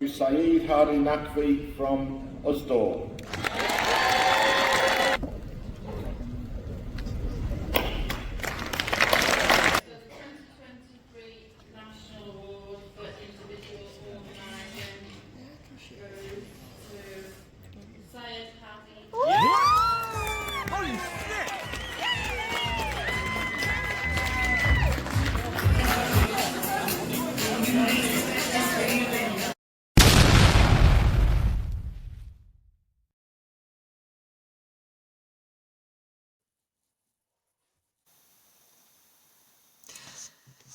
Hadi Naqui from Usdaw.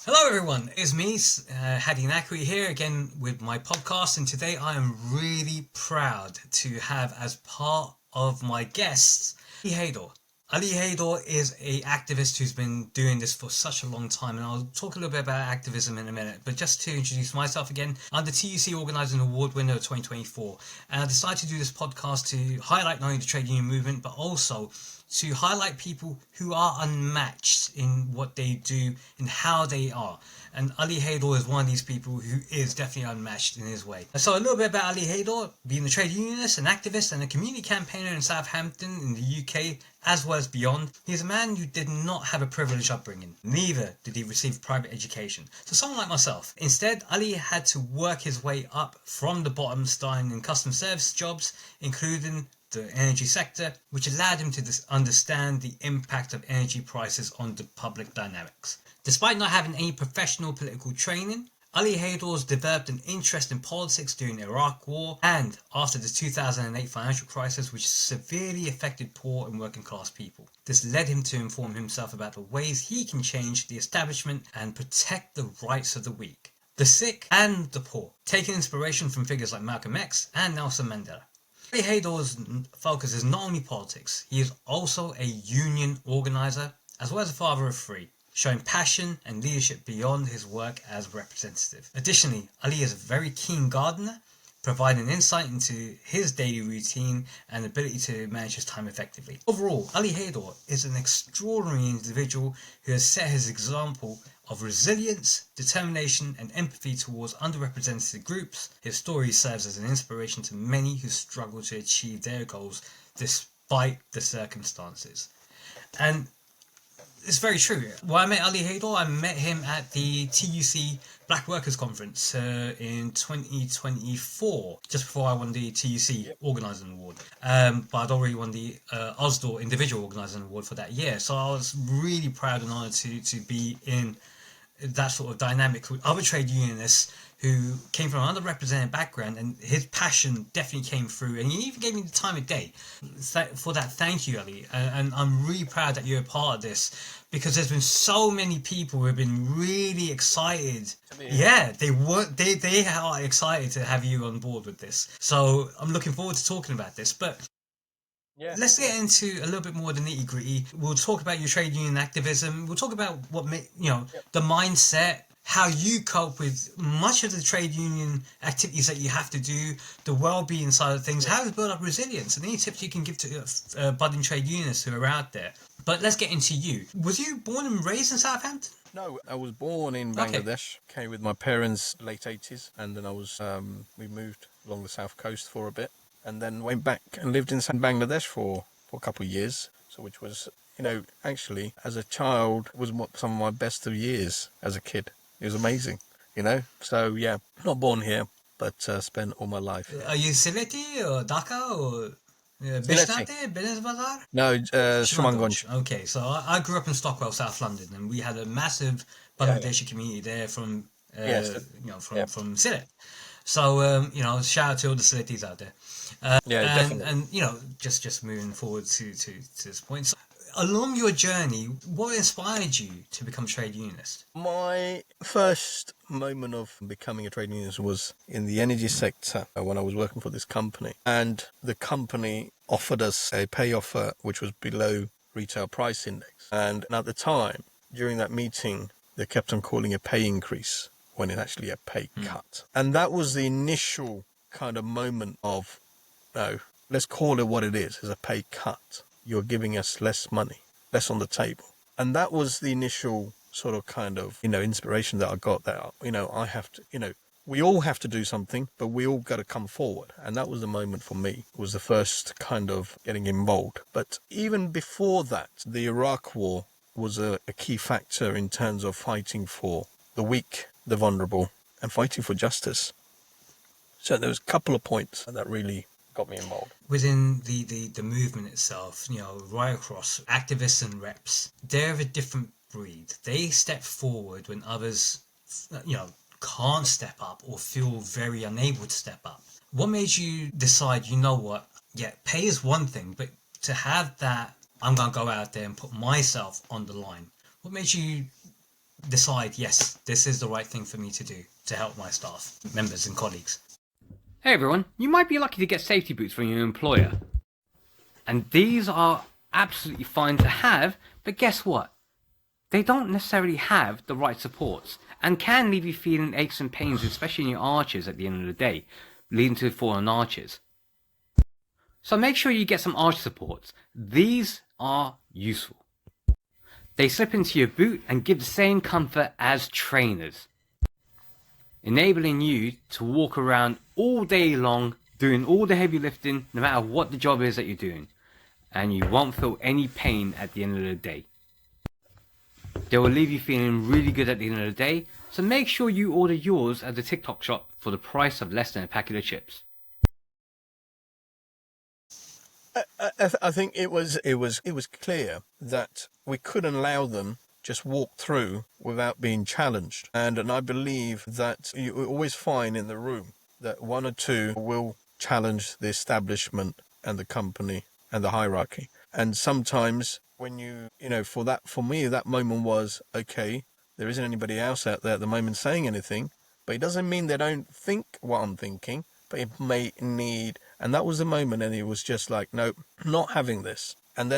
Hello everyone, it's me, Hadi Naqui here again with my podcast, and today I am really proud to have as part of my guests Ali Haydor. Ali Haydor is an activist who's been doing this for such a long time, and I'll talk a little bit about activism in a minute, but just to introduce myself again, I'm the TUC Organising Award winner of 2024, and I decided to do this podcast to highlight not only the trade union movement but also to highlight people who are unmatched in what they do and how they are. And Ali Haydor is one of these people who is definitely unmatched in his way. So a little bit about Ali Haydor, being a trade unionist, an activist and a community campaigner in Southampton in the UK as well as beyond. He's a man who did not have a privileged upbringing. Neither did he receive private education. So someone like myself. Instead, Ali had to work his way up from the bottom, starting in customer service jobs, including the energy sector, which allowed him to understand the impact of energy prices on the public dynamics. Despite not having any professional political training, Ali Haydor's developed an interest in politics during the Iraq War and after the 2008 financial crisis, which severely affected poor and working class people. This led him to inform himself about the ways he can change the establishment and protect the rights of the weak, the sick and the poor, taking inspiration from figures like Malcolm X and Nelson Mandela. Ali Haydor's focus is not only politics, he is also a union organiser as well as a father of three, showing passion and leadership beyond his work as representative. Additionally, Ali is a very keen gardener, providing insight into his daily routine and ability to manage his time effectively. Overall, Ali Haydor is an extraordinary individual who has set his example of resilience, determination and empathy towards underrepresented groups. His story serves as an inspiration to many who struggle to achieve their goals despite the circumstances. And it's very true. When I met Ali Haydor, I met him at the TUC Black Workers Conference in 2024, just before I won the TUC Organising Award. But I'd already won the Usdaw Individual Organising Award for that year. So I was really proud and honoured to be in that sort of dynamic with other trade unionists who came from an underrepresented background, and his passion definitely came through, and he even gave me the time of day. For that, thank you, Ali, and I'm really proud that you're a part of this, because there's been so many people who have been really excited. Yeah, they are excited to have you on board with this, so I'm looking forward to talking about this. But let's get into a little bit more of the nitty gritty. We'll talk about your trade union activism. We'll talk about what the mindset, how you cope with much of the trade union activities that you have to do, the well-being side of things, how to build up resilience, and any tips you can give to budding trade unionists who are out there. But let's get into you. Was you born and raised in Southampton? No, I was born in Bangladesh. Came with my parents late 80s, and then we moved along the south coast for a bit, and then went back and lived in Bangladesh for a couple of years. So which was, actually as a child was some of my best of years as a kid. It was amazing, So yeah, not born here, but spent all my life here. Are you Sylheti or Dhaka or Bishnate, Benazbazar? No, Shumanganj. Okay, so I grew up in Stockwell, South London, and we had a massive Bangladeshi community there from from Sylhet. So shout out to all the Sylhetis out there. Definitely. And just moving forward to this point. So, along your journey, what inspired you to become a trade unionist? My first moment of becoming a trade unionist was in the energy sector when I was working for this company. And the company offered us a pay offer which was below retail price index. And at the time, during that meeting, they kept on calling a pay increase when it's actually a pay cut. And that was the initial kind of moment of, no, let's call it what it is, as a pay cut. You're giving us less money, less on the table. And that was the initial sort of kind of, inspiration that I got, that, I have to, we all have to do something, but we all got to come forward. And that was the moment for me. It was the first kind of getting involved. But even before that, the Iraq War was a key factor in terms of fighting for the weak, the vulnerable, and fighting for justice. So there was a couple of points that really got me involved. Within the movement itself, right across, activists and reps, they're of a different breed. They step forward when others, can't step up or feel very unable to step up. What made you decide, pay is one thing, but to have that, I'm going to go out there and put myself on the line. What made you decide, yes, this is the right thing for me to do to help my staff, members and colleagues? Hey everyone, you might be lucky to get safety boots from your employer. And these are absolutely fine to have, but guess what? They don't necessarily have the right supports and can leave you feeling aches and pains, especially in your arches at the end of the day, leading to fallen arches. So make sure you get some arch supports. These are useful. They slip into your boot and give the same comfort as trainers, enabling you to walk around all day long, doing all the heavy lifting, no matter what the job is that you're doing, and you won't feel any pain at the end of the day. They will leave you feeling really good at the end of the day, so make sure you order yours at the TikTok shop for the price of less than a packet of chips. I think it was clear that we couldn't allow them just walk through without being challenged. And I believe that you always find in the room that one or two will challenge the establishment and the company and the hierarchy. And sometimes when for me, that moment was, okay, there isn't anybody else out there at the moment saying anything, but it doesn't mean they don't think what I'm thinking, but it may need, and that was the moment, and it was just like, no, not having this. And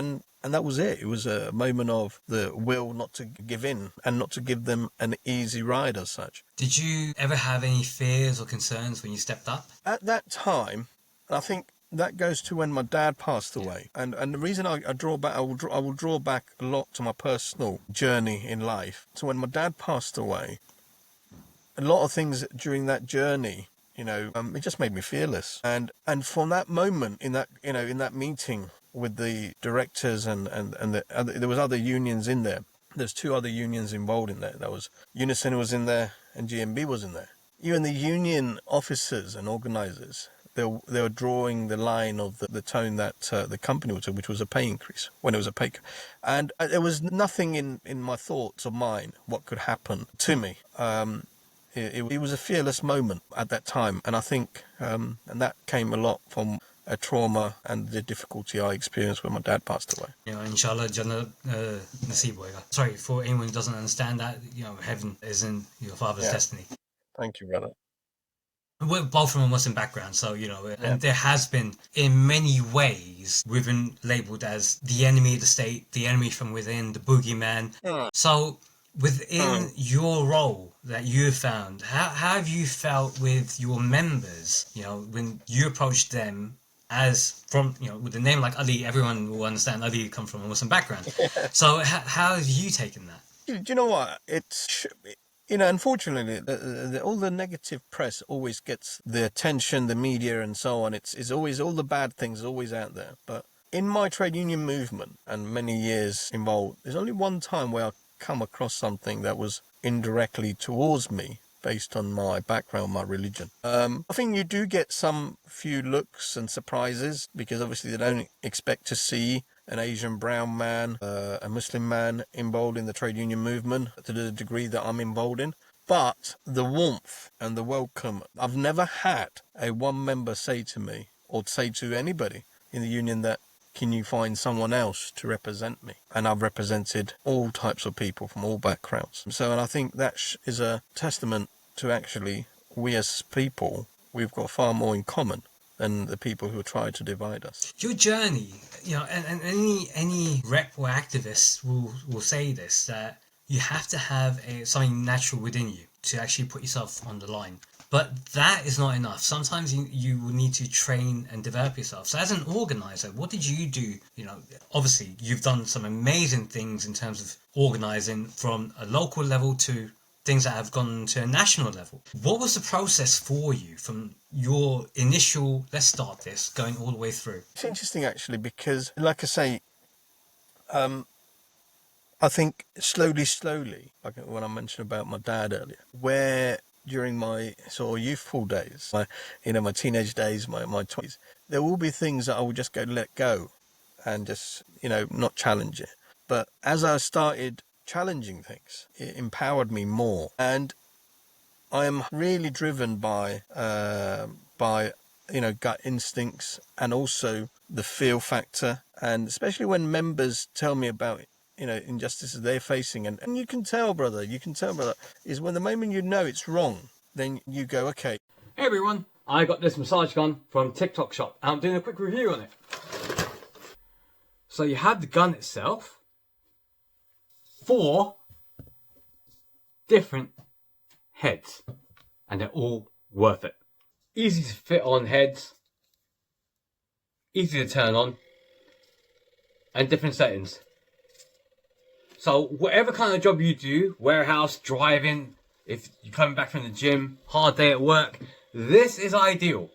that was it. It was a moment of the will not to give in and not to give them an easy ride as such. Did you ever have any fears or concerns when you stepped up? At that time, I think that goes to when my dad passed away. And the reason I draw back, I will draw back a lot to my personal journey in life. So when my dad passed away, a lot of things during that journey, it just made me fearless. And from that moment in that meeting with the directors and there was other unions in there. There's two other unions involved in there. That was Unison was in there and GMB was in there. Even the union officers and organisers, they were drawing the line of the tone that the company would take, which was a pay increase when it was a pay. And there was nothing in my thoughts of mine what could happen to me. It was a fearless moment at that time, and I think and that came a lot from a trauma and the difficulty I experienced when my dad passed away. Inshallah, Jannah Naseeb hoega. Sorry, for anyone who doesn't understand that, heaven is in your father's destiny. Thank you, brother. We're both from a Muslim background, so, and there has been, in many ways, we've been labelled as the enemy of the state, the enemy from within, the boogeyman. So, within your role that you found, how have you felt with your members, when you approached them as from, with a name like Ali, everyone will understand Ali comes from a Muslim background. So how have you taken that? Do you know what? Unfortunately, all the negative press always gets the attention, the media and so on. It's always, all the bad things are always out there. But in my trade union movement and many years involved, there's only one time where I come across something that was indirectly towards me based on my background, my religion. I think you do get some few looks and surprises because obviously they don't expect to see an Asian brown man, a Muslim man involved in the trade union movement to the degree that I'm involved in. But the warmth and the welcome, I've never had a one member say to me or say to anybody in the union that, can you find someone else to represent me? And I've represented all types of people from all backgrounds. So, and I think that is a testament to actually, we as people, we've got far more in common than the people who try to divide us. Your journey, and any rep or activist will say this, that you have to have something natural within you to actually put yourself on the line. But that is not enough. Sometimes you will need to train and develop yourself. So as an organizer, what did you do? Obviously you've done some amazing things in terms of organizing from a local level to things that have gone to a national level. What was the process for you from your initial, let's start this, going all the way through? It's interesting actually, because like I say, I think slowly, like when I mentioned about my dad earlier, where during my sort of youthful days, my teenage days, my 20s, there will be things that I will just let go and just, not challenge it. But as I started challenging things, it empowered me more. And I am really driven by gut instincts, and also the feel factor. And especially when members tell me about injustices they're facing, and you can tell, brother, is when the moment you know it's wrong, then you go, okay. Hey everyone, I got this massage gun from TikTok shop. I'm doing a quick review on it. So you have the gun itself, 4 different heads, and they're all worth it. Easy to fit on heads, easy to turn on, and different settings. So whatever kind of job you do, warehouse, driving, if you're coming back from the gym, hard day at work, this is ideal.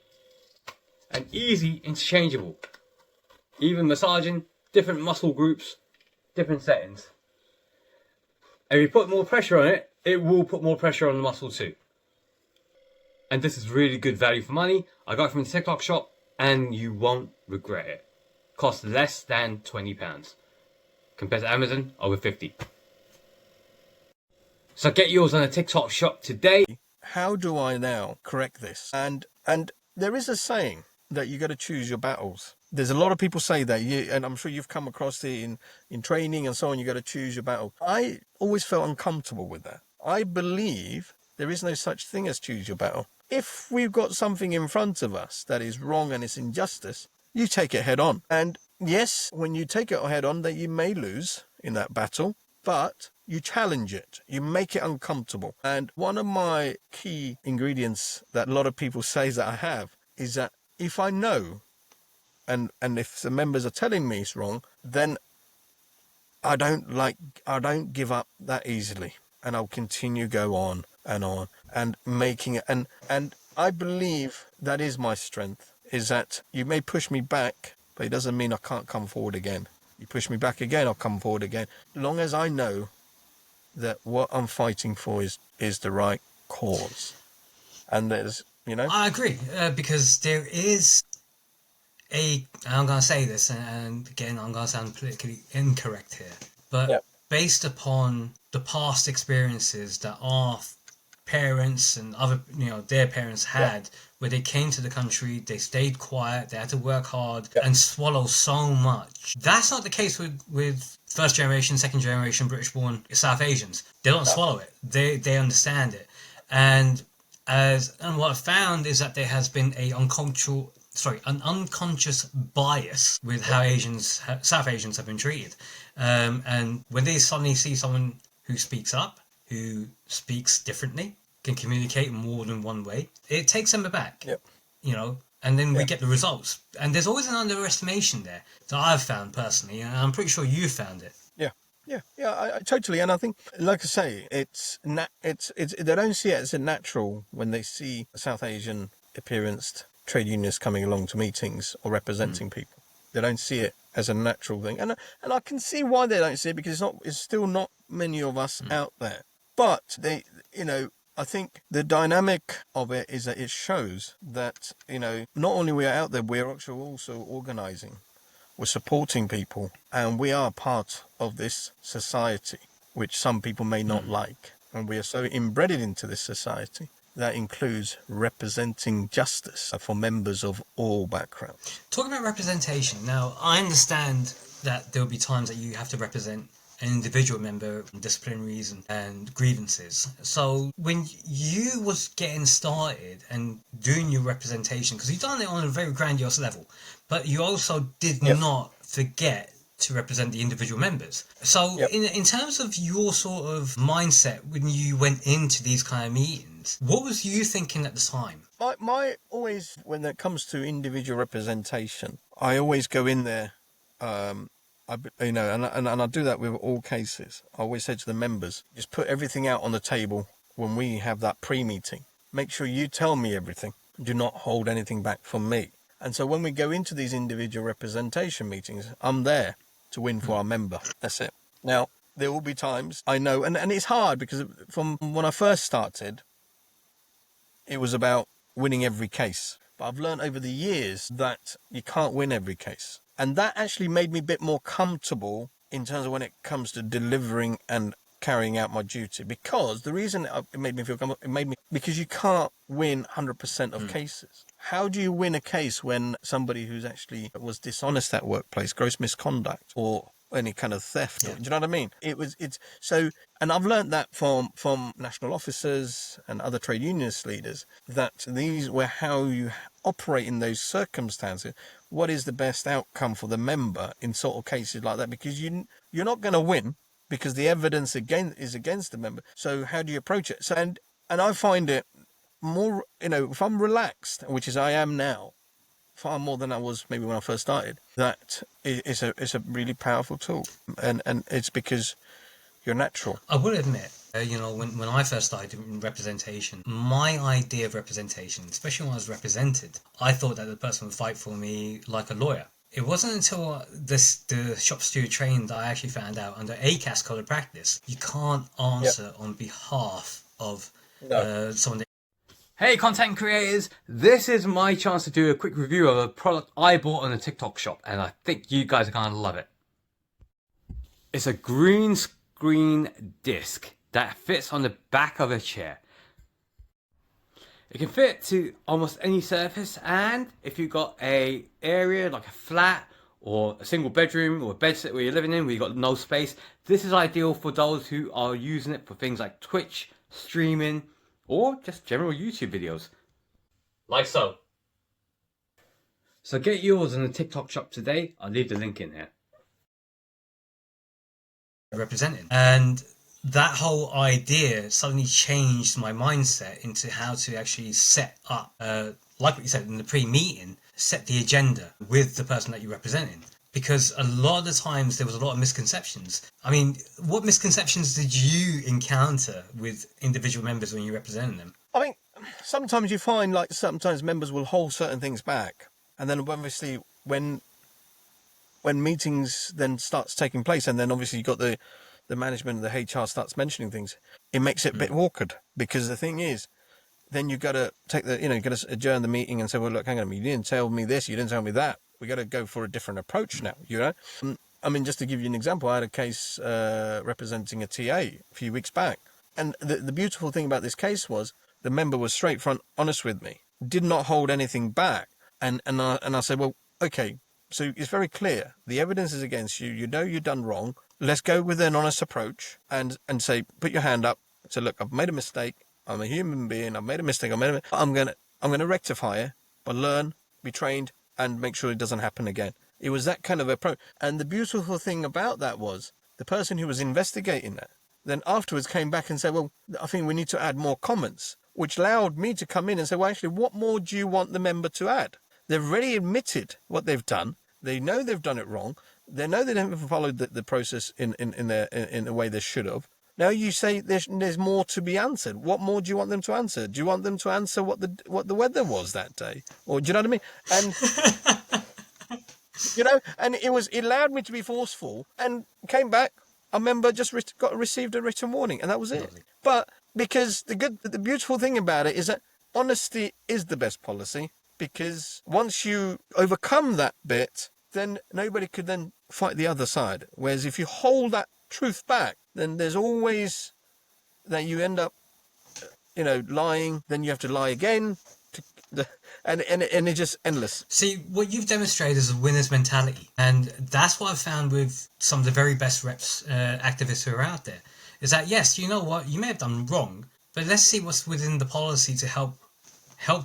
And easy interchangeable. Even massaging, different muscle groups, different settings. And if you put more pressure on it, it will put more pressure on the muscle too. And this is really good value for money. I got it from the TikTok shop and you won't regret it. Costs less than £20. Compared to Amazon, over 50. So get yours on the TikTok shop today. How do I now correct this? And there is a saying that you got to choose your battles. There's a lot of people say that, and I'm sure you've come across it in training and so on. You got to choose your battle. I always felt uncomfortable with that. I believe there is no such thing as choose your battle. If we've got something in front of us that is wrong and it's injustice, you take it head on. And yes, when you take it head on, that you may lose in that battle, but you challenge it. You make it uncomfortable. And one of my key ingredients that a lot of people say that I have is that if I know, and if the members are telling me it's wrong, then I don't give up that easily, and I'll continue go on and making it. And I believe that is my strength, is that you may push me back, but it doesn't mean I can't come forward again. You push me back again, I'll come forward again. As long as I know that what I'm fighting for is the right cause. And there's, I agree, because there is I'm going to say this, and again, I'm going to sound politically incorrect here, but based upon the past experiences that our parents and other, their parents had, where they came to the country, they stayed quiet, they had to work hard and swallow so much. That's not the case with first generation, second generation British born South Asians. They don't swallow it. They understand it. And what I found is that there has been an unconscious bias with how South Asians have been treated. And when they suddenly see someone who speaks up, who speaks differently, can communicate in more than one way, it takes them aback. And then we get the results. And there's always an underestimation there that I've found personally, and I'm pretty sure you found it. I totally. And I think, like I say, it's they don't see it as a natural when they see a South Asian experienced trade unionists coming along to meetings or representing people. They don't see it as a natural thing, and I can see why they don't see it, because it's still not many of us out there. But I think the dynamic of it is that it shows that not only we are out there, we're actually also organising. We're supporting people, and we are part of this society, which some people may not like. And we are so embedded into this society that includes representing justice for members of all backgrounds. Talking about representation, now I understand that there will be times that you have to represent an individual member, disciplinaries and grievances. So when you was getting started and doing your representation, because you've done it on a very grandiose level, but you also did not forget to represent the individual members. So in terms of your sort of mindset when you went into these kind of meetings, what was you thinking at the time? My always, when it comes to individual representation, I always go in there, and I do that with all cases. I always say to the members, just put everything out on the table when we have that pre-meeting, make sure you tell me everything. Do not hold anything back from me. And so when we go into these individual representation meetings, I'm there to win for our member. That's it. Now, there will be times I know, and it's hard because from when I first started, it was about winning every case. But I've learned over the years that you can't win every case. And that actually made me a bit more comfortable in terms of when it comes to delivering and carrying out my duty. Because the reason it made me feel comfortable, because you can't win 100% of cases. How do you win a case when somebody who's actually was dishonest at workplace, gross misconduct, or any kind of theft? Or, do you know what I mean? And I've learned that from national officers and other trade unionist leaders, that these were how you operate in those circumstances. What is the best outcome for the member in sort of cases like that? Because you're not going to win because the evidence again is against the member. So how do you approach it? So and I find it more, if I'm relaxed, which is I am now, far more than I was maybe when I first started, that it's a really powerful tool, and it's because you're natural. I will admit, when I first started in representation, my idea of representation, especially when I was represented, I thought that the person would fight for me like a lawyer. It wasn't until the shop steward training that I actually found out under ACAS code of practice, you can't answer on behalf of someone. Hey content creators, this is my chance to do a quick review of a product I bought on a TikTok shop, and I think you guys are going to love it. It's a green screen disc that fits on the back of a chair. It can fit to almost any surface, and if you've got a area like a flat or a single bedroom or a bedsit where you're living in where you've got no space, this is ideal for those who are using it for things like Twitch, streaming, or just general YouTube videos. Like so. So get yours in the TikTok shop today. I'll leave the link in here. Representing. And that whole idea suddenly changed my mindset into how to actually set up, like what you said in the pre-meeting, set the agenda with the person that you're representing. Because a lot of the times there was a lot of misconceptions. I mean, what misconceptions did you encounter with individual members when you represented them? I mean, sometimes you find like sometimes members will hold certain things back, and then obviously when meetings then starts taking place, and then obviously you got the management, the HR starts mentioning things, it makes it a bit awkward, because the thing is, then you got to take you got to adjourn the meeting and say, well, look, hang on a minute, you didn't tell me this, you didn't tell me that. We got to go for a different approach now, I mean, just to give you an example, I had a case representing a TA a few weeks back, and the beautiful thing about this case was the member was straight front, honest with me, did not hold anything back, and I said, well, okay, so it's very clear, the evidence is against you, you've done wrong. Let's go with an honest approach and say, put your hand up. Say, look, I've made a mistake. I'm a human being. I've made a mistake. I'm gonna rectify it, but learn, be trained, and make sure it doesn't happen again. It was that kind of approach. And the beautiful thing about that was the person who was investigating that then afterwards came back and said, well, I think we need to add more comments, which allowed me to come in and say, well, actually, what more do you want the member to add? They've already admitted what they've done. They know they've done it wrong. They know they haven't followed the process in a way they should have. Now you say there's more to be answered. What more do you want them to answer? Do you want them to answer what the weather was that day, or do you know what I mean? And and it allowed me to be forceful, and came back. A member just received a written warning, and that was it. Lovely. But because the beautiful thing about it is that honesty is the best policy. Because once you overcome that bit, then nobody could then fight the other side. Whereas if you hold that truth back, then there's always that you end up, lying. Then you have to lie again, and it's just endless. See, what you've demonstrated is a winner's mentality, and that's what I've found with some of the very best activists who are out there. Is that yes, you know what, you may have done wrong, but let's see what's within the policy to help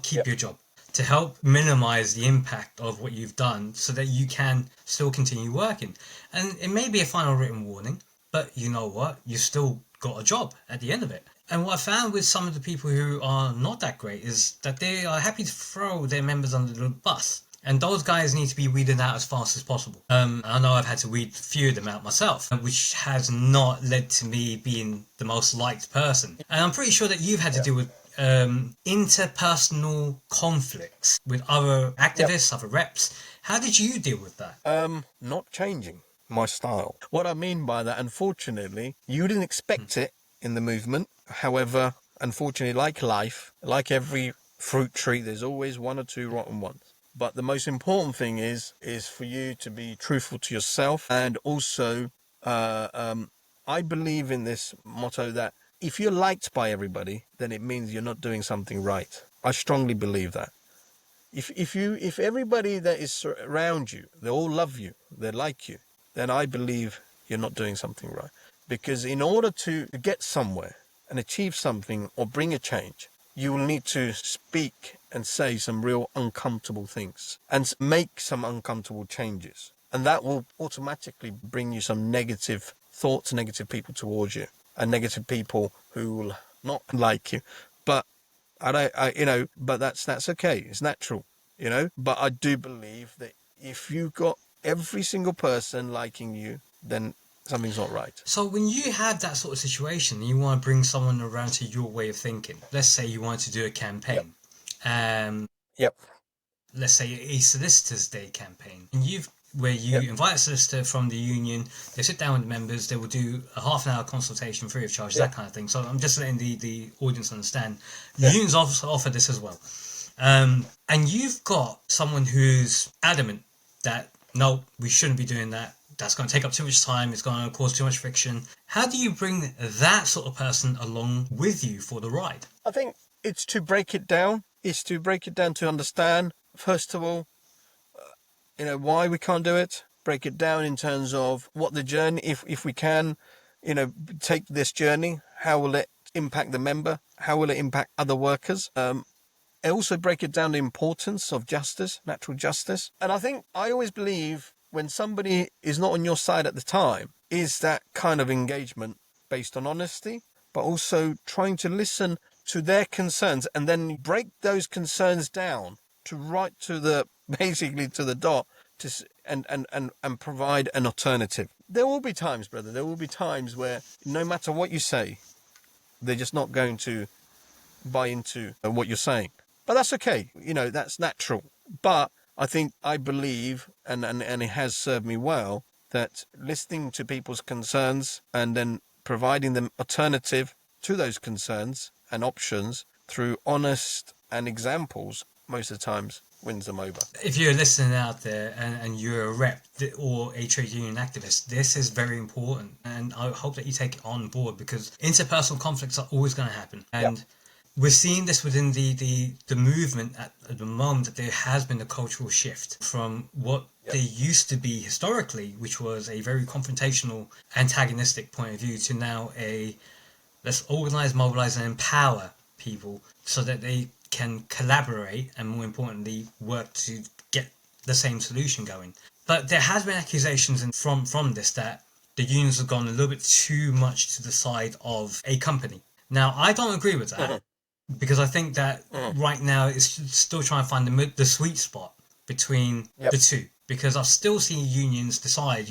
keep your job, to help minimize the impact of what you've done so that you can still continue working. And it may be a final written warning, but you know what? You still got a job at the end of it. And what I found with some of the people who are not that great is that they are happy to throw their members under the bus And those guys need to be weeded out as fast as possible. I know I've had to weed a few of them out myself, which has not led to me being the most liked person. And I'm pretty sure that you've had to deal with interpersonal conflicts with other activists, other reps. How did you deal with that? Not changing my style. What I mean by that, unfortunately, you didn't expect it in the movement. However, unfortunately, like life, like every fruit tree, there's always one or two rotten ones. But the most important thing is for you to be truthful to yourself. And also, I believe in this motto that if you're liked by everybody, then it means you're not doing something right. I strongly believe that. If everybody that is around you, they all love you, they like you, then I believe you're not doing something right. Because in order to get somewhere and achieve something or bring a change, you will need to speak and say some real uncomfortable things and make some uncomfortable changes. And that will automatically bring you some negative thoughts, negative people towards you, and negative people who will not like you. But but that's okay. It's natural, But I do believe that if you got every single person liking you, then something's not right. So when you have that sort of situation, you want to bring someone around to your way of thinking. Let's say you want to do a campaign. Yep. Let's say a Solicitors Day campaign, and you invite a solicitor from the union. They sit down with the members. They will do a half an hour consultation free of charge, that kind of thing. So I'm just letting the audience understand. The unions also offer this as well. And you've got someone who's adamant that no, we shouldn't be doing that. That's going to take up too much time. It's going to cause too much friction. How do you bring that sort of person along with you for the ride? I think it's to break it down. It's to break it down to understand, first of all, why we can't do it. Break it down in terms of what the journey, if we can, take this journey, how will it impact the member? How will it impact other workers? I also break it down the importance of justice, natural justice. And I always believe when somebody is not on your side at the time, is that kind of engagement based on honesty, but also trying to listen to their concerns and then break those concerns down basically to the dot and provide an alternative. There will be times, brother, there will be times where no matter what you say, they're just not going to buy into what you're saying. But that's okay. That's natural. But I believe, and it has served me well, that listening to people's concerns and then providing them alternative to those concerns and options through honest and examples most of the times wins them over. If you're listening out there and you're a rep or a trade union activist, this is very important. And I hope that you take it on board because interpersonal conflicts are always going to happen. And we're seeing this within the movement at the moment, that there has been a cultural shift from what they used to be historically, which was a very confrontational, antagonistic point of view, to now let's organize, mobilize, and empower people so that they can collaborate and, more importantly, work to get the same solution going. But there has been accusations from this that the unions have gone a little bit too much to the side of a company. Now, I don't agree with that. Because I think that right now it's still trying to find the sweet spot between the two. Because I've still seen unions decide,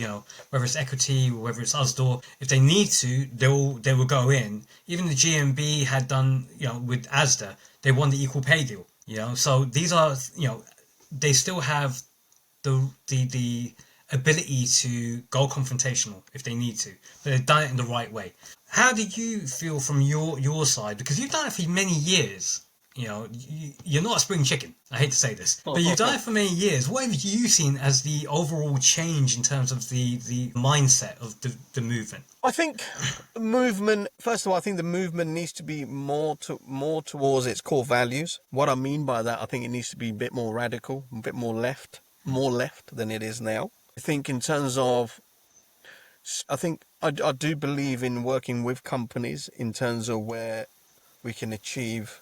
whether it's Equity or whether it's USDOR, if they need to, they will go in. Even the GMB had done, with ASDA, they won the equal pay deal. So these are, they still have the ability to go confrontational if they need to, but they've done it in the right way. How do you feel from your side? Because you've done it for many years. You're not a spring chicken. I hate to say this, but you've done it for many years. What have you seen as the overall change in terms of the mindset of the movement? I think the movement, first of all, I think the movement needs to be more towards its core values. What I mean by that, I think it needs to be a bit more radical, a bit more left than it is now. I think in terms of, I do believe in working with companies in terms of where we can achieve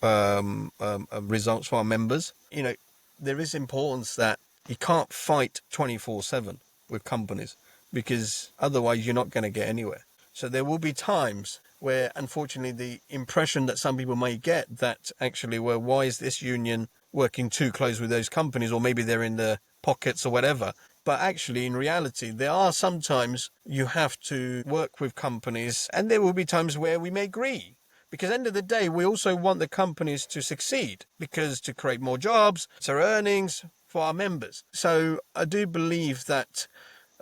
results for our members. There is importance that you can't fight 24/7 with companies because otherwise you're not going to get anywhere. So there will be times where, unfortunately, the impression that some people may get that actually, well, why is this union working too close with those companies, or maybe they're in the pockets or whatever. But actually, in reality, there are sometimes you have to work with companies, and there will be times where we may agree. Because at the end of the day, we also want the companies to succeed, because to create more jobs, so earnings for our members. So I do believe that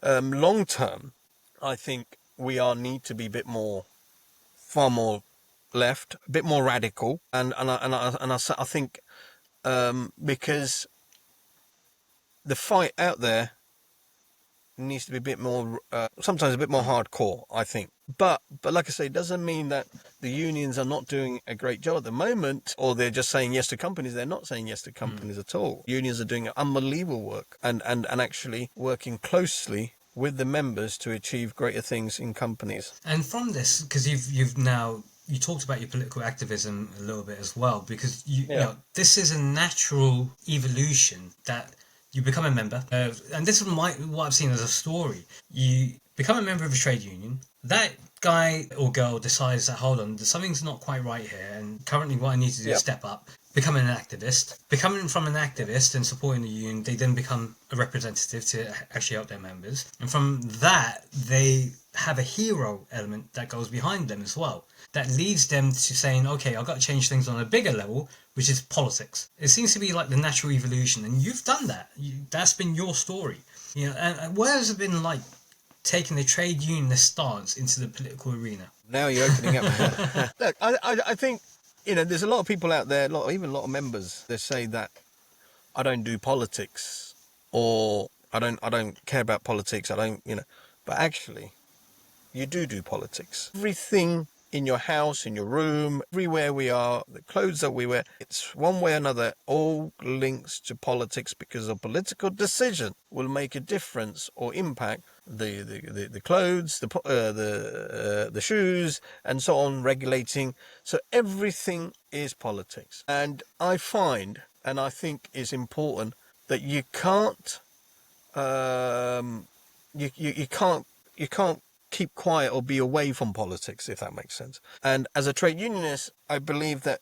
long term, I think we need to be a bit more, far more left, a bit more radical, and I think because the fight out there needs to be a bit more, sometimes a bit more hardcore, I think. But like I say, it doesn't mean that the unions are not doing a great job at the moment, or they're just saying yes to companies. They're not saying yes to companies at all. Unions are doing unbelievable work and actually working closely with the members to achieve greater things in companies. And from this, because you've now, you talked about your political activism a little bit as well, because you know, this is a natural evolution that you become a member, and this is what I've seen as a story. You become a member of a trade union. That guy or girl decides that, hold on, something's not quite right here, and currently what I need to do is step up, becoming an activist. Becoming from an activist and supporting the union, they then become a representative to actually help their members. And from that, they have a hero element that goes behind them as well, that leads them to saying, okay, I've got to change things on a bigger level, which is politics. It seems to be like the natural evolution, and you've done that. That's been your story. You know, and where has it been like taking the trade unionist stance into the political arena? Now you're opening up. Look, I think, you know, there's a lot of people out there, even a lot of members, they say that I don't do politics, or I don't care about politics. I don't, you know, but actually, you do politics. Everything in your house, in your room, everywhere we are, the clothes that we wear, it's one way or another, all links to politics, because a political decision will make a difference or impact the clothes, the shoes, and so on, regulating. So everything is politics. And I find, and I think is important, that you can't you can't keep quiet or be away from politics, if that makes sense. And as a trade unionist, I believe that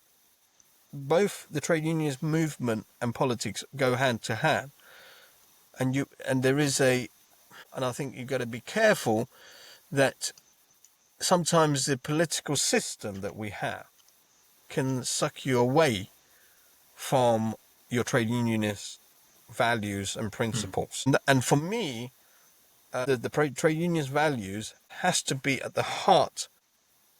both the trade unionist movement and politics go hand to hand. And there is and I think you've got to be careful that sometimes the political system that we have can suck you away from your trade unionist values and principles. And for me, the trade unionist values has to be at the heart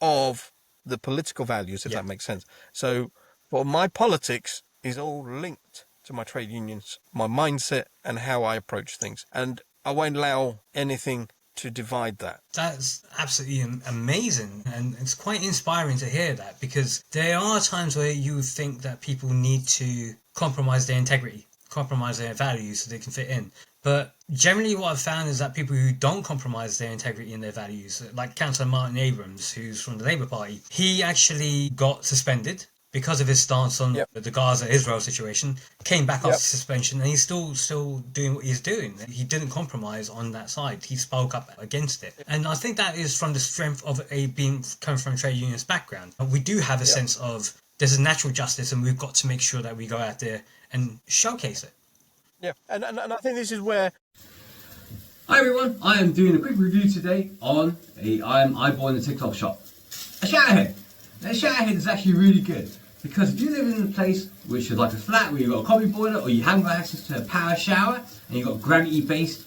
of the political values, if that makes sense. So, for my politics is all linked to my trade unions, my mindset, and how I approach things. And I won't allow anything to divide that. That's absolutely amazing, and it's quite inspiring to hear that, because there are times where you think that people need to compromise their integrity, compromise their values so they can fit in. But generally what I've found is that people who don't compromise their integrity and their values, like Councillor Martin Abrams, who's from the Labour Party, he actually got suspended because of his stance on the Gaza-Israel situation, came back after suspension, and he's still doing what he's doing. He didn't compromise on that side. He spoke up against it. And I think that is from the strength of coming from a trade unionist background. We do have a sense of there's a natural justice, and we've got to make sure that we go out there and showcase it. Yeah, and I think this is where... Hi everyone, I am doing a quick review today on I am eyeballing the TikTok shop. A shower head. Now, a shower head is actually really good, because if you live in a place which is like a flat where you've got a coffee boiler, or you haven't got access to a power shower, and you've got gravity-based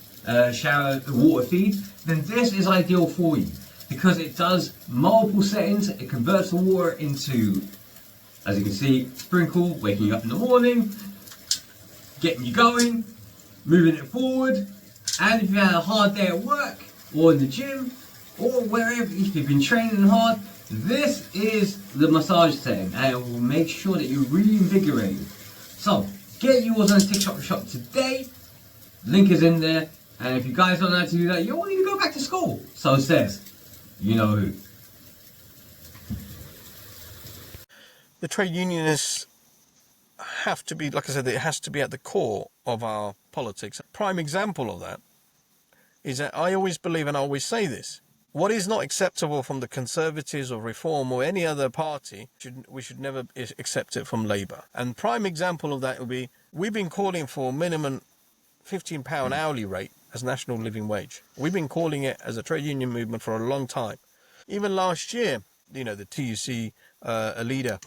shower water feed, then this is ideal for you, because it does multiple settings. It converts the water into, as you can see, sprinkle, waking you up in the morning, getting you going, moving it forward. And if you had a hard day at work, or in the gym, or wherever, if you've been training hard, this is the massage setting, and it will make sure that you're reinvigorated. So, get yours on the TikTok shop today. Link is in there. And if you guys don't know how to do that, you all need to go back to school. So says, you know who. The trade unionists have to be, like I said, it has to be at the core of our politics. A prime example of that is that I always believe, and I always say this, what is not acceptable from the Conservatives or Reform or any other party, we should never accept it from Labour. And prime example of that will be, we've been calling for minimum £15 hourly rate as national living wage. We've been calling it as a trade union movement for a long time. Even last year, the TUC leader,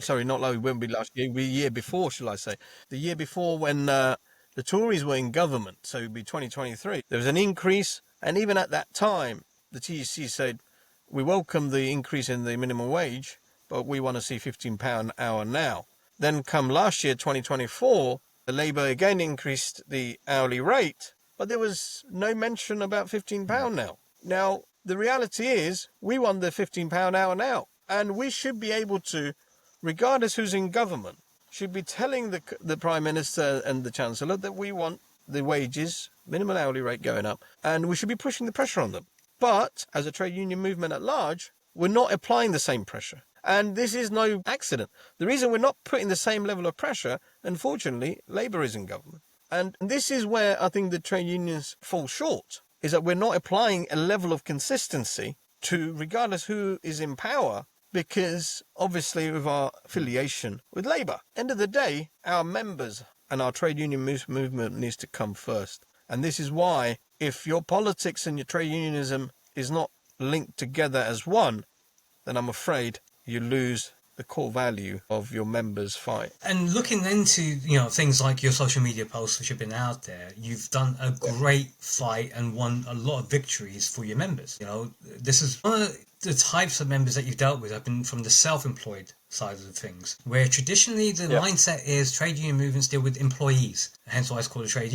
sorry, not like it won't be last year, the year before, shall I say. The year before when the Tories were in government, so it would be 2023, there was an increase, and even at that time, the TUC said, we welcome the increase in the minimum wage, but we want to see £15 an hour now. Then come last year, 2024, the Labour again increased the hourly rate, but there was no mention about £15 now. Now, the reality is, we want the £15 an hour now, and we should be able to, regardless who's in government, should be telling the Prime Minister and the Chancellor that we want the wages, minimum hourly rate going up, and we should be pushing the pressure on them. But, as a trade union movement at large, we're not applying the same pressure. And this is no accident. The reason we're not putting the same level of pressure, unfortunately, Labour is in government. And this is where I think the trade unions fall short, is that we're not applying a level of consistency to regardless who is in power, because obviously with our affiliation with Labour. End of the day, our members and our trade union movement needs to come first. And this is why, if your politics and your trade unionism is not linked together as one, then I'm afraid you lose the core value of your members' fight. And looking into, things like your social media posts which have been out there, you've done a great fight and won a lot of victories for your members. This is one of the types of members that you've dealt with have been from the self-employed side of things, where traditionally the mindset is trade union movements deal with employees, hence why it's called a trade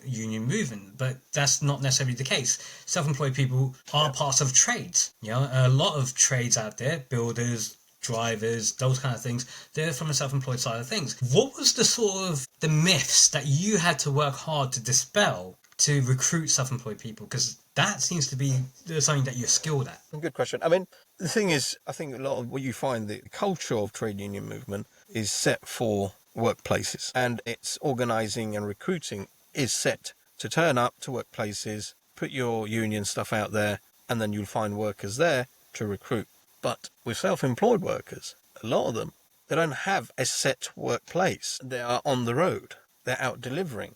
union movement. But that's not necessarily the case. Self-employed people are parts of trades. A lot of trades out there, builders, drivers, those kind of things, they're from the self-employed side of things. What was the myths that you had to work hard to dispel to recruit self-employed people? Because that seems to be something that you're skilled at. Good question. I mean, the thing is, I think a lot of what you find, the culture of trade union movement is set for workplaces, and its organising and recruiting is set to turn up to workplaces, put your union stuff out there, and then you'll find workers there to recruit. But with self-employed workers, a lot of them, they don't have a set workplace. They are on the road. They're out delivering.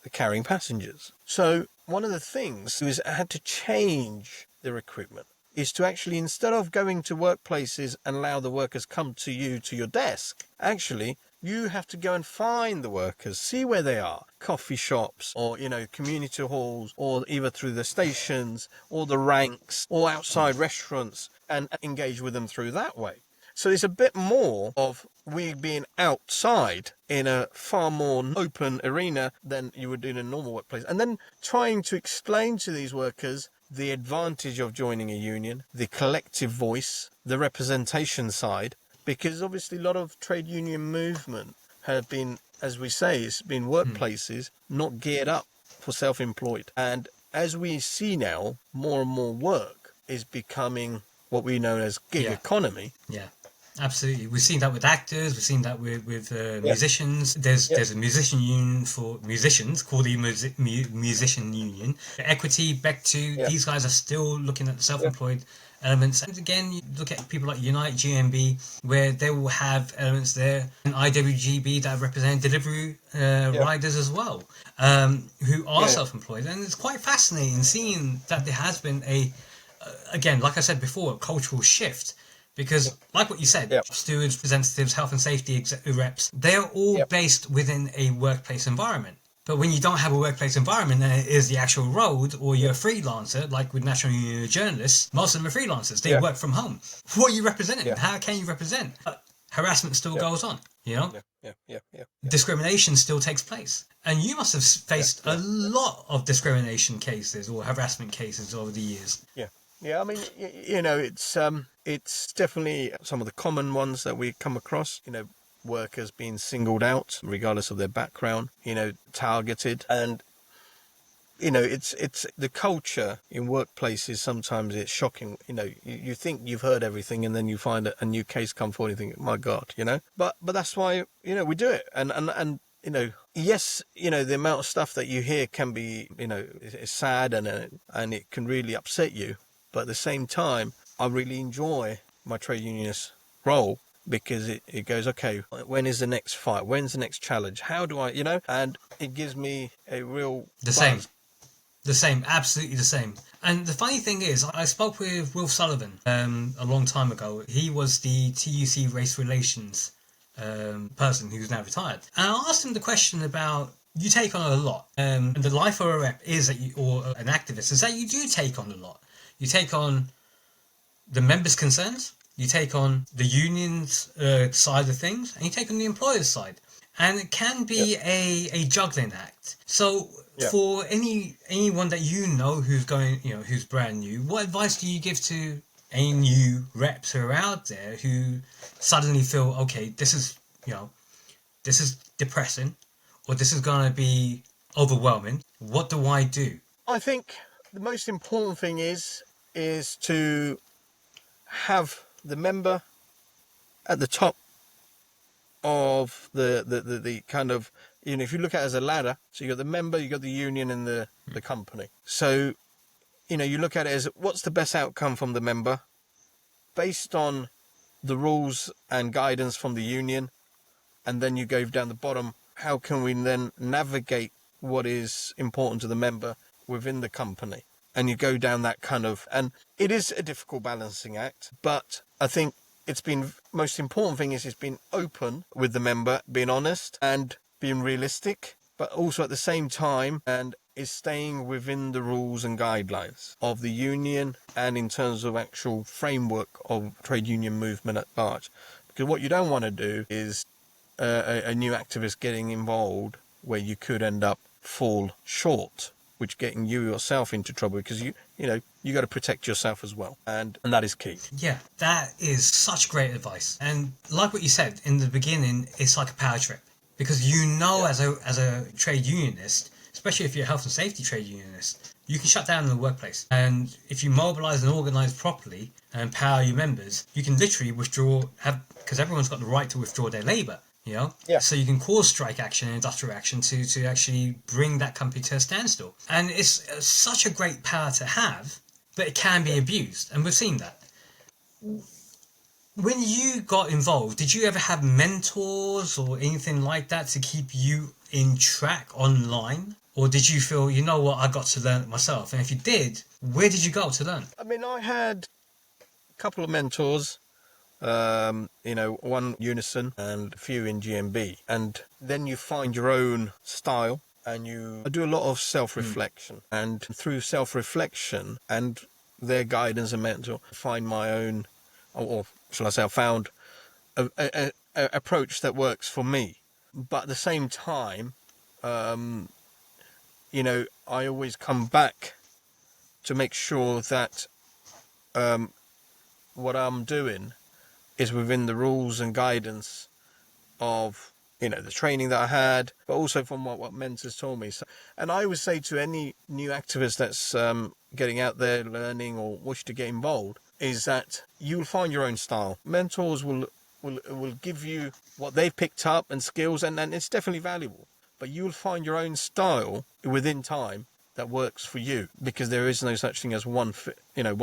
They're carrying passengers. So one of the things is I had to change the recruitment, is to actually, instead of going to workplaces and allow the workers come to you, to your desk, actually, you have to go and find the workers, see where they are, coffee shops or, community halls, or either through the stations or the ranks or outside restaurants, and engage with them through that way. So it's a bit more of we being outside in a far more open arena than you would do in a normal workplace. And then trying to explain to these workers the advantage of joining a union, the collective voice, the representation side, because obviously a lot of trade union movement have been, as we say, it's been workplaces not geared up for self-employed. And as we see now, more and more work is becoming what we know as gig economy. Yeah, absolutely. We've seen that with actors. We've seen that with musicians. There's a musician union for musicians called the Musician Union. Equity, Beck2, these guys are still looking at the self-employed elements. And again, you look at people like Unite, GMB, where they will have elements there, and IWGB that represent delivery riders as well, who are self-employed. And it's quite fascinating seeing that there has been again, like I said before, a cultural shift. Because, like what you said, stewards, representatives, health and safety reps, they are all based within a workplace environment. But when you don't have a workplace environment and it is the actual road, or you're a freelancer, like with National Union of Journalists, most of them are freelancers. They work from home. What are you representing? How can you represent? Harassment still goes on, Discrimination still takes place. And you must have faced a lot of discrimination cases or harassment cases over the years. Yeah, I mean, it's definitely some of the common ones that we come across, workers being singled out, regardless of their background, targeted. And, it's the culture in workplaces, sometimes it's shocking. You think you've heard everything and then you find a new case come forward and you think, my God, But that's why, we do it. And yes, the amount of stuff that you hear can be, is sad and it can really upset you. But at the same time, I really enjoy my trade unionist role because it goes, okay, when is the next fight? When's the next challenge? How do I, and it gives me a real The same. The same, absolutely the same. And the funny thing is, I spoke with Will Sullivan a long time ago. He was the TUC race relations person who's now retired. And I asked him the question about, you take on a lot. And the life of a rep is that or an activist, is that you do take on a lot. You take on the members' concerns, you take on the union's side of things, and you take on the employer's side. And it can be a juggling act. So for anyone that who's going, who's brand new, what advice do you give to any new reps who are out there who suddenly feel, okay, this is depressing, or this is going to be overwhelming? What do I do? I think the most important thing is to have the member at the top of the kind of, if you look at it as a ladder, so you got the member, you got the union, and the company. So, you look at it as, what's the best outcome from the member based on the rules and guidance from the union, and then you go down the bottom, how can we then navigate what is important to the member within the company? And you go down that kind of, and it is a difficult balancing act, but I think most important thing is it's been open with the member, being honest and being realistic, but also at the same time, and is staying within the rules and guidelines of the union and in terms of actual framework of trade union movement at large. Because what you don't want to do is a new activist getting involved where you could end up fall short, which getting you yourself into trouble, because you got to protect yourself as well, and that is key. Yeah, that is such great advice. And like what you said in the beginning, it's like a power trip, because as a trade unionist, especially if you're a health and safety trade unionist, you can shut down the workplace. And if you mobilize and organize properly and empower your members, you can literally because everyone's got the right to withdraw their labor. So you can cause strike action and industrial action to actually bring that company to a standstill. And it's such a great power to have, but it can be abused, and we've seen that. When you got involved, did you ever have mentors or anything like that to keep you in track online? Or did you feel, I got to learn it myself? And if you did, where did you go to learn? I mean, I had a couple of mentors. One Unison and a few in GMB, and then you find your own style, and you do a lot of self-reflection, and through self-reflection and their guidance and mentor, find my own, or shall I say, I found a approach that works for me. But at the same time, I always come back to make sure that what I'm doing is within the rules and guidance of, the training that I had, but also from what mentors told me. So, and I would say to any new activist that's getting out there, learning, or wish to get involved, is that you'll find your own style. Mentors will give you what they've picked up and skills, and it's definitely valuable. But you'll find your own style within time that works for you, because there is no such thing as one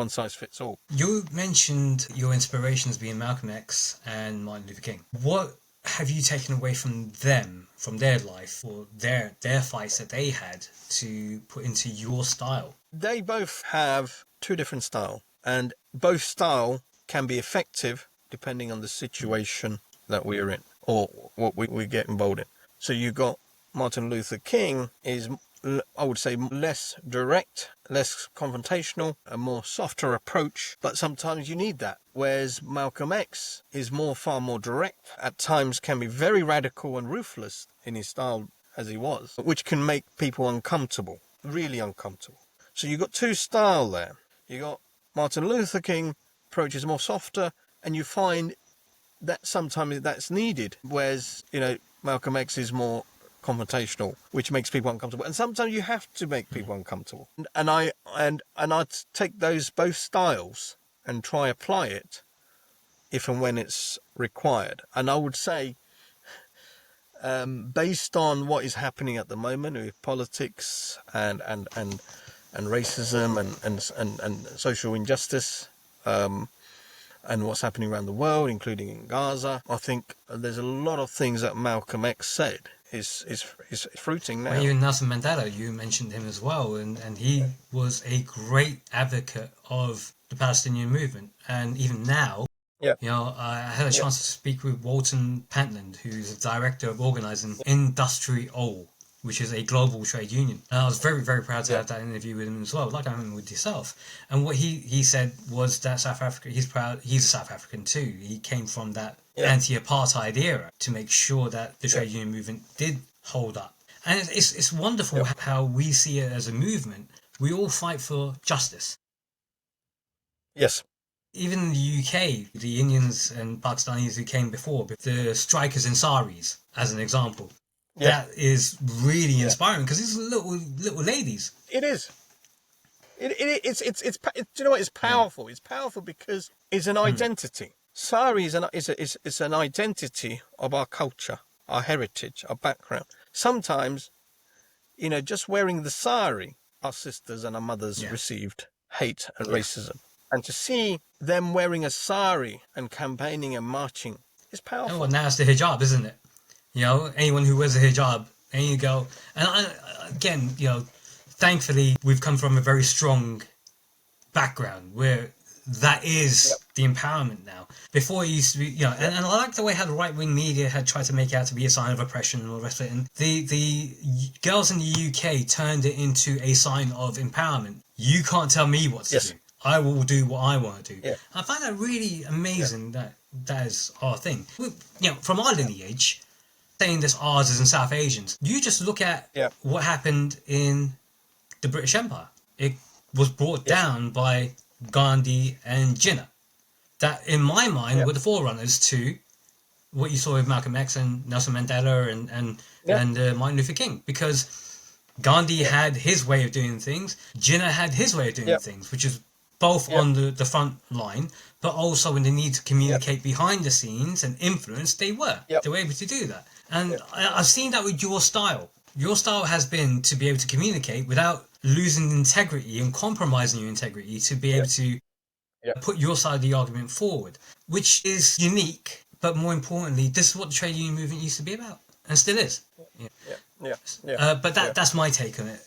size fits all. You mentioned your inspirations being Malcolm X and Martin Luther King. What have you taken away from them, from their life, or their fights that they had to put into your style? They both have two different styles, and both style can be effective depending on the situation that we're in or what we get involved in. So you got Martin Luther King is, I would say, less direct, less confrontational, a more softer approach, but sometimes you need that. Whereas Malcolm X is far more direct, at times can be very radical and ruthless in his style as he was, which can make people uncomfortable, really uncomfortable. So you've got two styles there. You got Martin Luther King approach is more softer, and you find that sometimes that's needed, whereas, Malcolm X is more confrontational, which makes people uncomfortable, and sometimes you have to make people uncomfortable. And I take those both styles and try apply it if and when it's required. And I would say based on what is happening at the moment with politics and racism and social injustice, and what's happening around the world, including in Gaza, I think there's a lot of things that Malcolm X said is fruiting now. Well, even Nelson Mandela, you mentioned him as well, and he was a great advocate of the Palestinian movement. And even now, Yeah. you know, I had a chance to speak with Walton Pentland, who's the director of organising Industrial, which is a global trade union. And I was very, very proud to have that interview with him as well, like I mean with yourself. And what he said was that South Africa, he's a South African too. He came from that anti-apartheid era to make sure that the trade union movement did hold up. And it's wonderful how we see it as a movement. We all fight for justice. Yes. Even in the UK, the Indians and Pakistanis who came before, the strikers in saris, as an example, that is really inspiring because these are little ladies. It is. It's do you know what? It's powerful. It's powerful because it's an identity. Sari is an identity of our culture, our heritage, our background. Sometimes, you know, just wearing the sari, our sisters and our mothers received hate and racism. And to see them wearing a sari and campaigning and marching is powerful. Oh, well, now it's the hijab, isn't it? You know, anyone who wears a hijab, and you go, and again, you know, thankfully we've come from a very strong background where that is the empowerment now. Before it used to be, you know, and I like the way how the right-wing media had tried to make it out to be a sign of oppression and all the rest of it. And the girls in the UK turned it into a sign of empowerment. You can't tell me what to do. I will do what I want to do. Yeah. I find that really amazing that is our thing. You know, from our lineage, saying this ours is in South Asians, you just look at what happened in the British Empire. It was brought down by Gandhi and Jinnah. That, in my mind, were the forerunners to what you saw with Malcolm X and Nelson Mandela and Martin Luther King. Because Gandhi had his way of doing things, Jinnah had his way of doing things, which is both on the front line, but also when they need to communicate behind the scenes and influence, they were able to do that. And I've seen that with your style. Your style has been to be able to communicate without losing integrity and compromising your integrity, to be able to put your side of the argument forward, which is unique. But more importantly, this is what the trade union movement used to be about, and still is. But that's my take on it.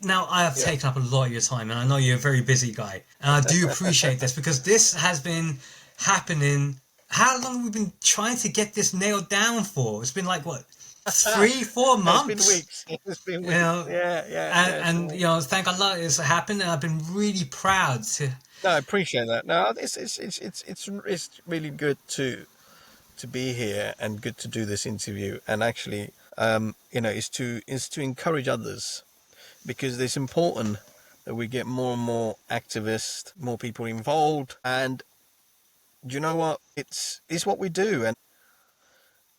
Now, I have taken up a lot of your time, and I know you're a very busy guy, and I do appreciate this because this has been happening. How long have we been trying to get this nailed down for? It's been like, what, 3-4 months? It's been weeks. You know, and you know, thank Allah it's happened, and I've been really proud to. No, I appreciate that. No, it's really good to be here and good to do this interview, and actually, you know, is to encourage others, because it's important that we get more and more activists, more people involved, and do you know what? It's what we do. And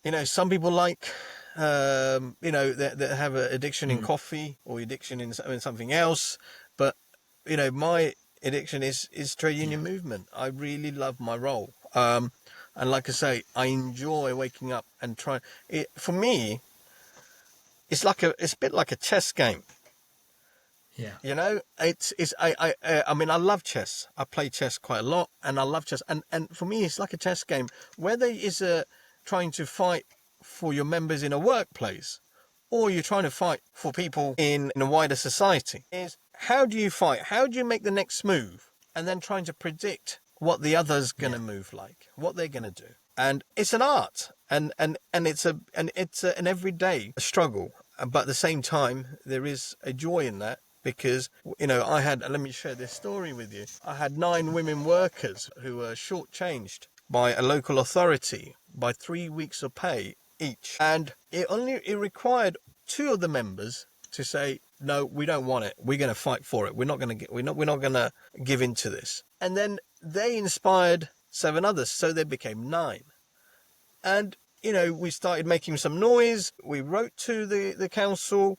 you know, some people like you know, that have an addiction in coffee or addiction in something else, but you know, my addiction is trade union movement. I really love my role, and like I say, I enjoy waking up and trying it. For me, it's a bit like a chess game. Yeah. You know, I mean, I love chess. I play chess quite a lot, and I love chess. And for me, it's like a chess game. Whether it's trying to fight for your members in a workplace, or you're trying to fight for people in a wider society, is how do you fight? How do you make the next move? And then trying to predict what the other's going to move like, what they're going to do. And it's an art, and it's an everyday struggle. But at the same time, there is a joy in that. Because, you know, let me share this story with you. I had 9 women workers who were shortchanged by a local authority by 3 weeks of pay each. And it required 2 of the members to say, no, we don't want it. We're going to fight for it. We're not going to give in to this. And then they inspired 7 others. So there became 9. And, you know, we started making some noise. We wrote to the council.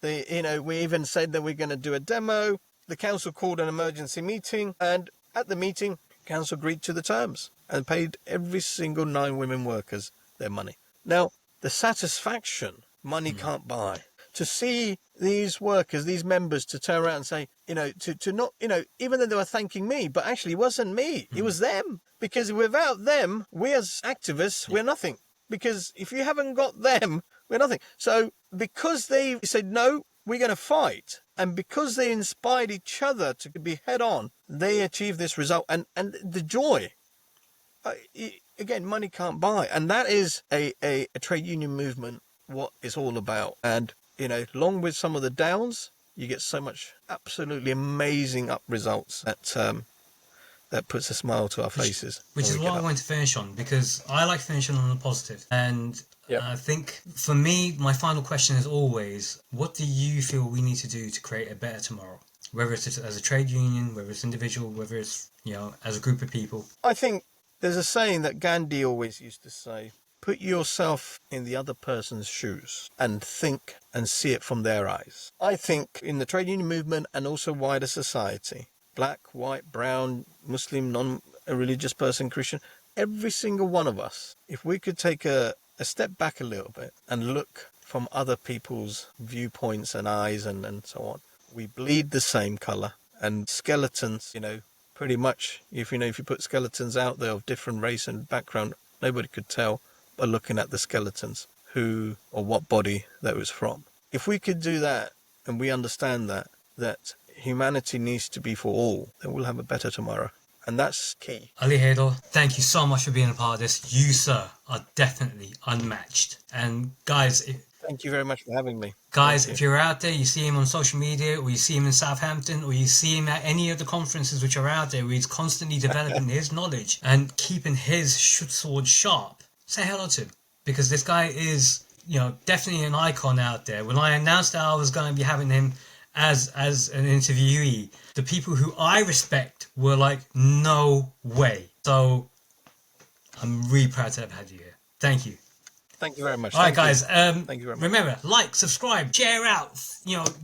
You know, we even said that we're going to do a demo. The council called an emergency meeting, and at the meeting, council agreed to the terms and paid every single 9 women workers their money. Now, the satisfaction money can't buy. To see these workers, these members, to turn around and say, to not, even though they were thanking me, but actually it wasn't me, it was them. Because without them, we as activists, we're nothing. Because if you haven't got them, we're nothing. So because they said, no, we're going to fight, and because they inspired each other to be head on, they achieved this result. And the joy, again, money can't buy. And that is a trade union movement, what it's all about. And along with some of the downs, you get so much absolutely amazing up results that puts a smile to our faces. Which is what I want to finish on, because I like finishing on a positive. And I think for me, my final question is always, what do you feel we need to do to create a better tomorrow? Whether it's as a trade union, whether it's individual, whether it's, as a group of people. I think there's a saying that Gandhi always used to say, put yourself in the other person's shoes and think and see it from their eyes. I think in the trade union movement and also wider society, black, white, brown, Muslim, non-religious person, Christian, every single one of us, if we could take a step back a little bit and look from other people's viewpoints and eyes and so on, we bleed the same colour. And skeletons, pretty much, if you put skeletons out there of different race and background, nobody could tell by looking at the skeletons who or what body that was from. If we could do that, and we understand that humanity needs to be for all, then we'll have a better tomorrow. And that's key. Ali Haydor, thank you so much for being a part of this. You, sir, are definitely unmatched. And guys, thank you very much for having me. Guys, if you're out there, you see him on social media, or you see him in Southampton, or you see him at any of the conferences which are out there, where he's constantly developing his knowledge and keeping his sword sharp, say hello to him. Because this guy is, definitely an icon out there. When I announced that I was going to be having him as an interviewee, the people who I respect were like, no way. So I'm really proud to have had you here. Thank you. Thank you very much. All right, guys. Thank you very much. Remember, like, subscribe, share out.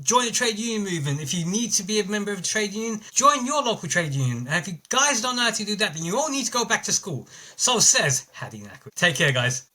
Join the trade union movement. If you need to be a member of the trade union, join your local trade union. And if you guys don't know how to do that, then you all need to go back to school. So says Hadi Naqui. Take care, guys.